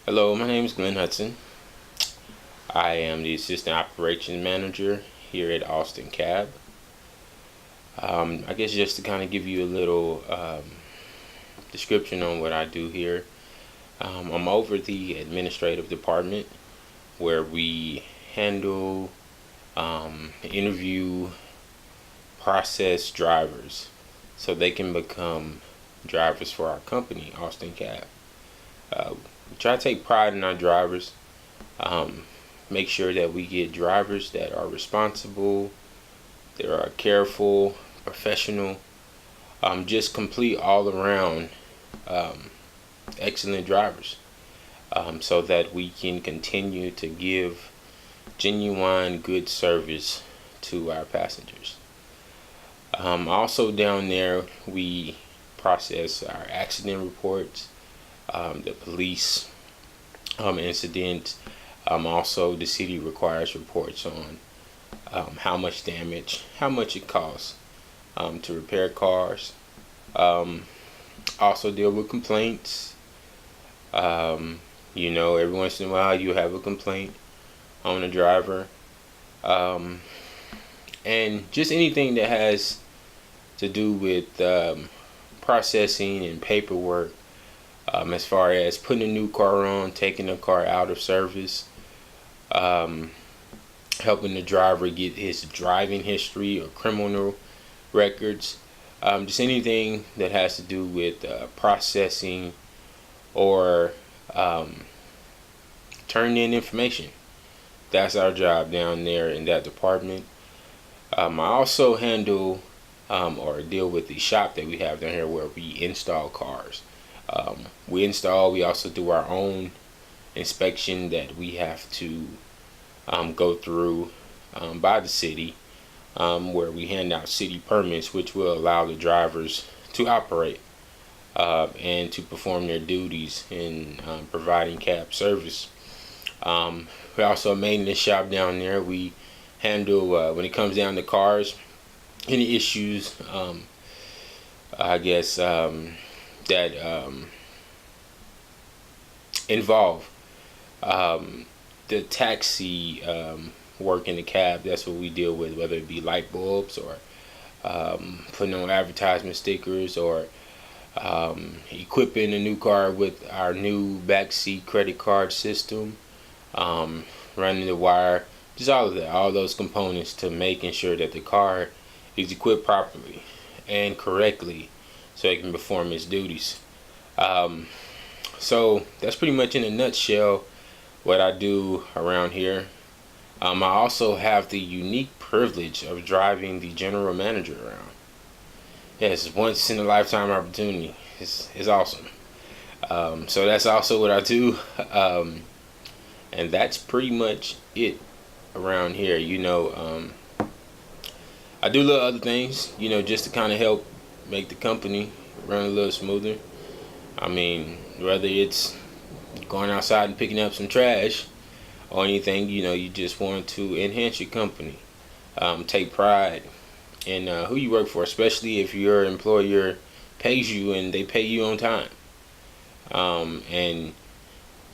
Hello, my name is Glenn Hudson. I am the Assistant Operations Manager here at Austin Cab. I guess just to kind of give you a little description on what I do here. I'm over the administrative department where we handle, interview, process drivers so they can become drivers for our company, Austin Cab. We try to take pride in our drivers. Make sure that we get drivers that are responsible, that are careful, professional, just complete all around excellent drivers, so that we can continue to give genuine good service to our passengers. Also down there we process our accident reports, the police incidents. Also the city requires reports on how much damage, how much it costs to repair cars. Also deal with complaints. Every once in a while you have a complaint on a driver. And just anything that has to do with processing and paperwork, as far as putting a new car on, taking a car out of service, helping the driver get his driving history or criminal records, just anything that has to do with processing or turning in information. That's our job down there in that department. I also handle or deal with the shop that we have down here where we install cars. We also do our own inspection that we have to go through by the city, where we hand out city permits, which will allow the drivers to operate and to perform their duties in providing cab service. We also a maintenance shop down there. We handle, when it comes down to cars, any issues, that involve the taxi work in the cab. That's what we deal with, whether it be light bulbs or putting on advertisement stickers or equipping a new car with our new backseat credit card system, running the wire, just all of that, all those components to making sure that the car is equipped properly and correctly so it can perform its duties. So that's pretty much in a nutshell what I do around here. I also have the unique privilege of driving the general manager around. Yes, once in a lifetime opportunity. It's awesome. So that's also what I do. And that's pretty much it around here. I do little other things, just to kind of help make the company run a little smoother. I mean, whether it's going outside and picking up some trash or anything, you just want to enhance your company. Take pride in who you work for, especially if your employer pays you and they pay you on time. And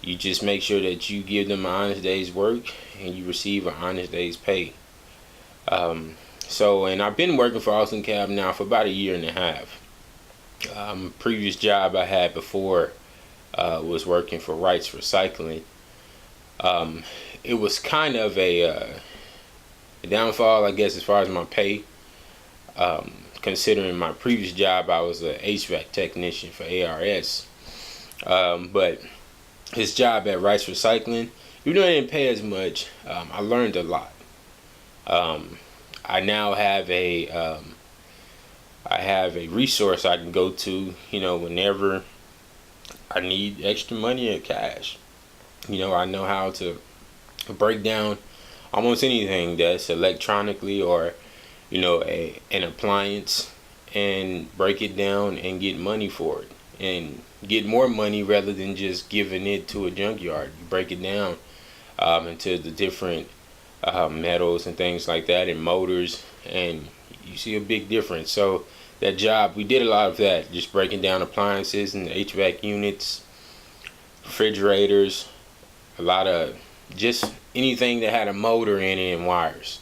you just make sure that you give them an honest day's work and you receive an honest day's pay. And I've been working for Austin Cab now for about a year and a half. Previous job I had before was working for Wright's Recycling. It was kind of a downfall, I guess, as far as my pay. Considering my previous job, I was an HVAC technician for ARS. But his job at Wright's Recycling, even though it didn't pay as much, I learned a lot. I now have a resource I can go to, whenever I need extra money or cash. I know how to break down almost anything that's electronically or, an appliance, and break it down and get money for it and get more money rather than just giving it to a junkyard. You break it down into the different metals and things like that and motors, and you see a big difference. So that job, we did a lot of that, just breaking down appliances and HVAC units, refrigerators, a lot of just anything that had a motor in it and wires.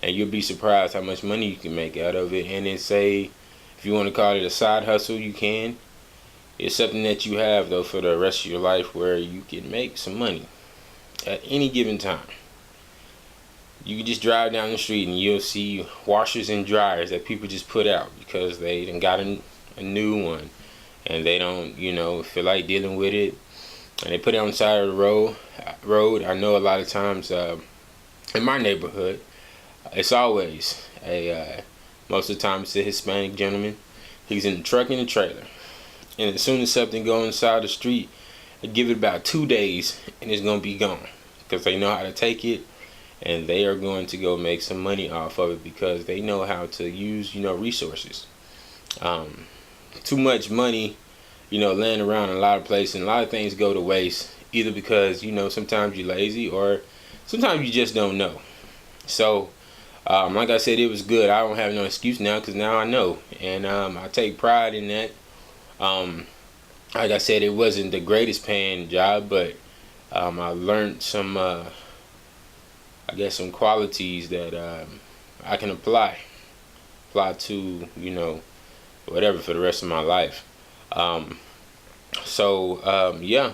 And you'll be surprised how much money you can make out of it. And then say, if you want to call it a side hustle, you can. It's something that you have though for the rest of your life where you can make some money at any given time. You can just drive down the street and you'll see washers and dryers that people just put out because they done got a new one and they don't, feel like dealing with it, and they put it on the side of the road. I know a lot of times in my neighborhood, it's always most of the time it's a Hispanic gentleman. He's in the truck and the trailer, and as soon as something goes inside the street, they give it about 2 days and it's gonna be gone because they know how to take it, and they are going to go make some money off of it because they know how to use resources. Too much money laying around in a lot of places, and a lot of things go to waste either because sometimes you're lazy or sometimes you just don't know. So like I said, it was good. I don't have no excuse now because now I know, and I take pride in that. Like I said, it wasn't the greatest paying job, but I learned some some qualities that I can apply to whatever for the rest of my life. Yeah,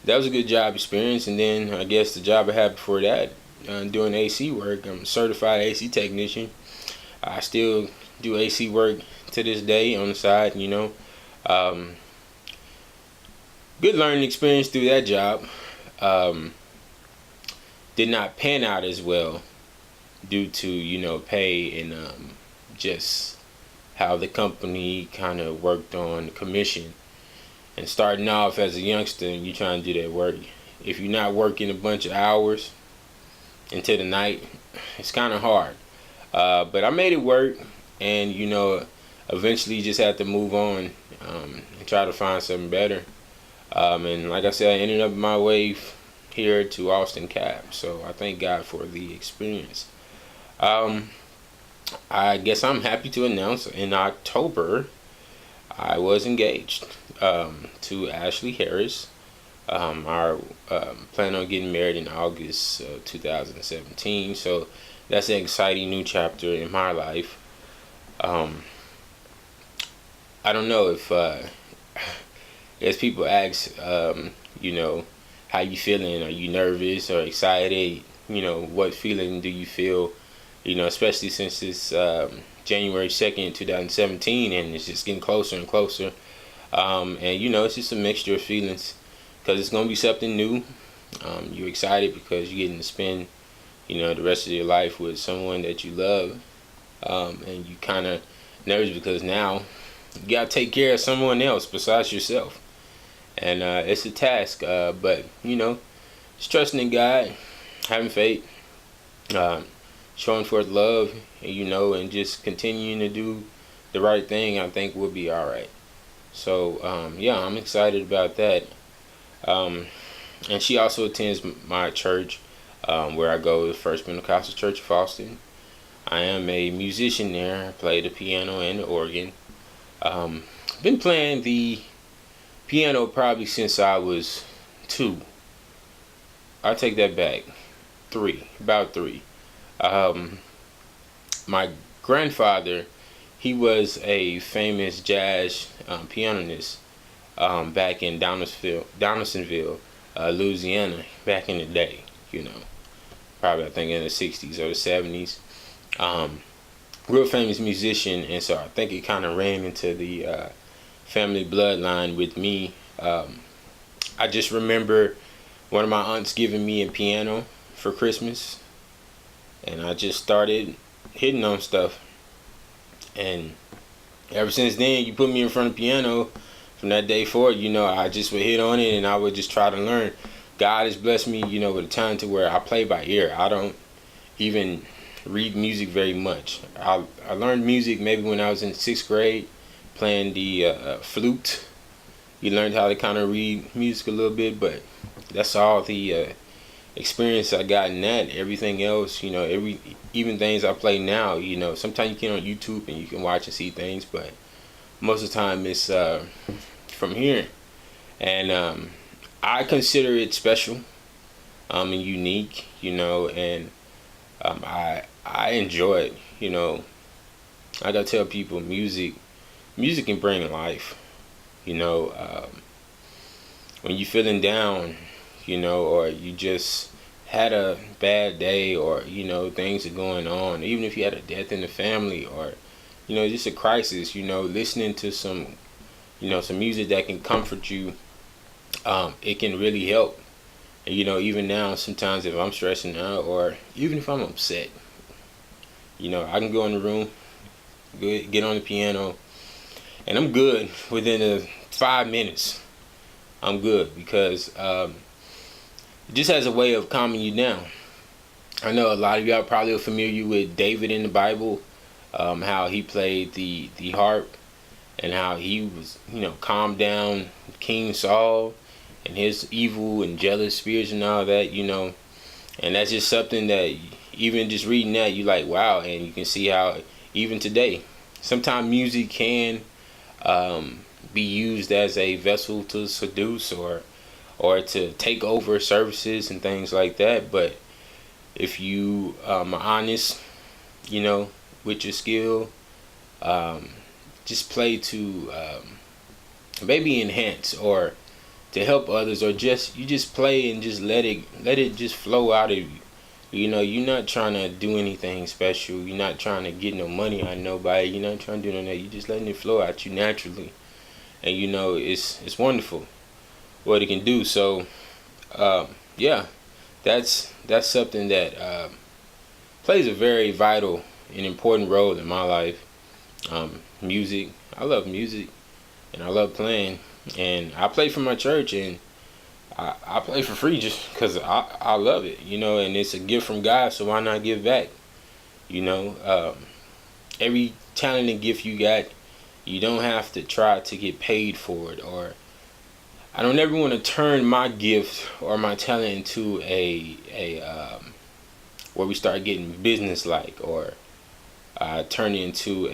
that was a good job experience. And then I guess the job I had before that, doing AC work. I'm a certified AC technician. I still do AC work to this day on the side. Good learning experience through that job. Did not pan out as well due to pay and just how the company kind of worked on commission. And starting off as a youngster and you trying to do that work, if you're not working a bunch of hours into the night, it's kind of hard. But I made it work, and eventually you just had to move on and try to find something better. And like I said, I ended up my way here to Austin Cab. So I thank God for the experience. I guess I'm happy to announce in October I was engaged to Ashley Harris. I plan on getting married in August 2017. So that's an exciting new chapter in my life. I don't know if as people ask, how you feeling? Are you nervous or excited? What feeling do you feel? Especially since it's January 2nd, 2017, and it's just getting closer and closer. And it's just a mixture of feelings because it's gonna be something new. You're excited because you're getting to spend, the rest of your life with someone that you love, and you kind of nervous because now you gotta take care of someone else besides yourself, and it's a task. But just trusting in God, having faith, showing forth love, and just continuing to do the right thing, I think we'll be all right. So I'm excited about that. And she also attends my church, where I go, the First Pentecostal Church of Austin. I am a musician there. I play the piano and the organ. Been playing the piano probably since I was 2. I take that back. About 3. My grandfather, he was a famous jazz pianist back in Donaldsonville, Louisiana, back in the day. Probably I think in the 60s or the 70s. Real famous musician, and so I think it kind of ran into the family bloodline with me. I just remember one of my aunts giving me a piano for Christmas, and I just started hitting on stuff, and ever since then, you put me in front of the piano, from that day forward, I just would hit on it and I would just try to learn. God has blessed me, with a talent to where I play by ear. I don't even read music very much. I learned music maybe when I was in 6th grade, playing the flute. You learned how to kind of read music a little bit, but that's all the experience I got in that. Everything else, even things I play now, sometimes you can on YouTube and you can watch and see things, but most of the time it's from here. And I consider it special, and unique, and I enjoy it. I gotta tell people, music can bring life. You know, when you feeling down, or you just had a bad day, or things are going on, even if you had a death in the family, or just a crisis, listening to some music that can comfort you, it can really help. And even now, sometimes if I'm stressing out, or even if I'm upset, I can go in the room, get on the piano, and I'm good within 5 minutes. I'm good because it just has a way of calming you down. I know a lot of y'all probably are familiar with David in the Bible, how he played the harp, and how he was, calmed down King Saul and his evil and jealous spirits and all that, and that's just something that even just reading that, you like, wow. And you can see how even today, sometimes music can be used as a vessel to seduce, or to take over services and things like that. But if you are honest, with your skill, just play to maybe enhance, or to help others, or you just play and just let it just flow out of you. You're not trying to do anything special. You're not trying to get no money out of nobody. You're not trying to do none of that. You're just letting it flow out you naturally. And it's wonderful what it can do. So yeah, that's something that plays a very vital and important role in my life. Music. I love music, and I love playing. And I play for my church, and I play for free just because I love it, and it's a gift from God, so why not give back? Every talent and gift you got, you don't have to try to get paid for it. Or I don't ever want to turn my gift or my talent into a where we start getting business like, or turn it into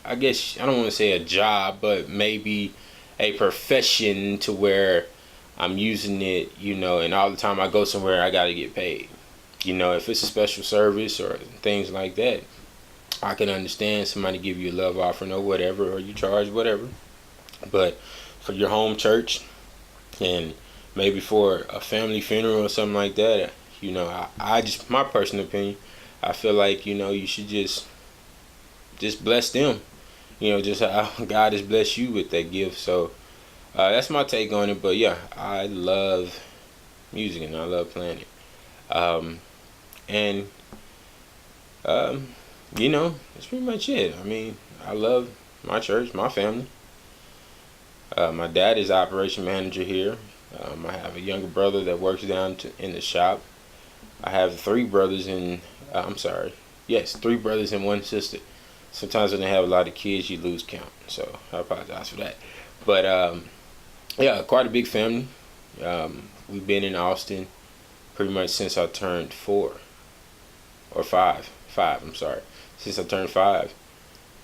I guess I don't want to say a job, but maybe a profession, to where I'm using it, and all the time I go somewhere I gotta get paid. If it's a special service or things like that, I can understand somebody give you a love offering or whatever, or you charge whatever. But for your home church, and maybe for a family funeral or something like that, I just, my personal opinion, I feel like, you should just bless them. Just how God has blessed you with that gift. So that's my take on it. But yeah, I love music, and I love playing it. And that's pretty much it. I mean, I love my church, my family. My dad is operation manager here. I have a younger brother that works in the shop. I have three brothers and three brothers and one sister. Sometimes when they have a lot of kids, you lose count. So I apologize for that. But yeah, quite a big family. We've been in Austin pretty much since I turned 4 or 5. Since I turned 5.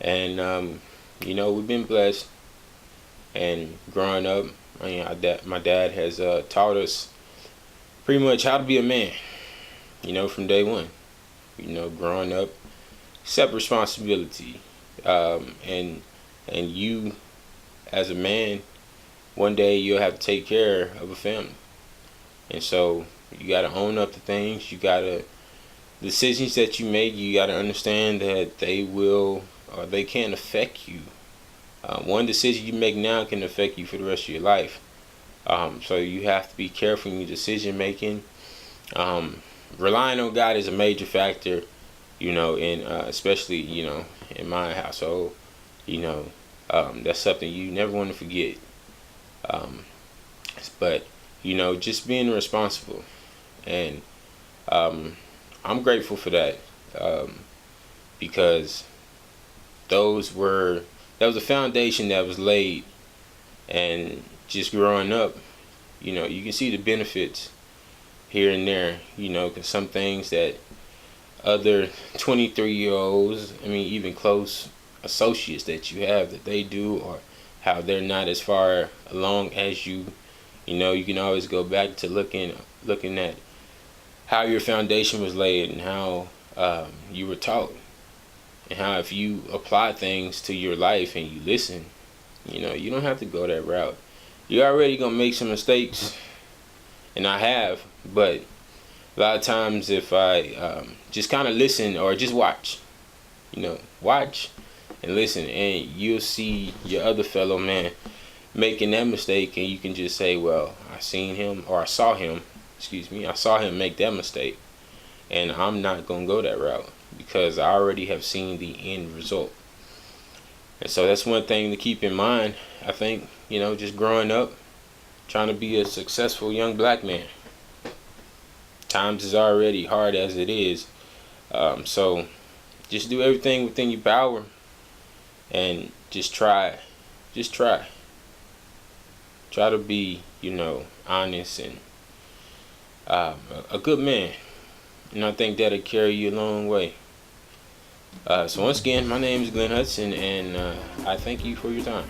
And we've been blessed. And growing up, my dad has taught us pretty much how to be a man. From day one. Growing up, accept responsibility, and you, as a man, one day you'll have to take care of a family, and so you got to own up to things. Decisions that you make, you got to understand that they can affect you. One decision you make now can affect you for the rest of your life. So you have to be careful in your decision making. Relying on God is a major factor, in especially, in my household. That's something you never want to forget. But just being responsible, and I'm grateful for that, because that was a foundation that was laid. And just growing up, you can see the benefits here and there, because some things that other 23-year-olds, even close associates that you have, that they do, or how they're not as far along as you, You can always go back to looking at how your foundation was laid and how you were taught, and how if you apply things to your life and you listen, you don't have to go that route. You're already gonna make some mistakes, and I have, but a lot of times if I just kind of listen or just watch, watch and listen, and you'll see your other fellow man making that mistake, and you can just say, well, I saw him make that mistake, and I'm not gonna go that route because I already have seen the end result. And so that's one thing to keep in mind. I think, just growing up, trying to be a successful young black man, times is already hard as it is. So just do everything within your power and just try to be, honest and a good man. And I think that'll carry you a long way. So once again, my name is Glenn Hudson, and I thank you for your time.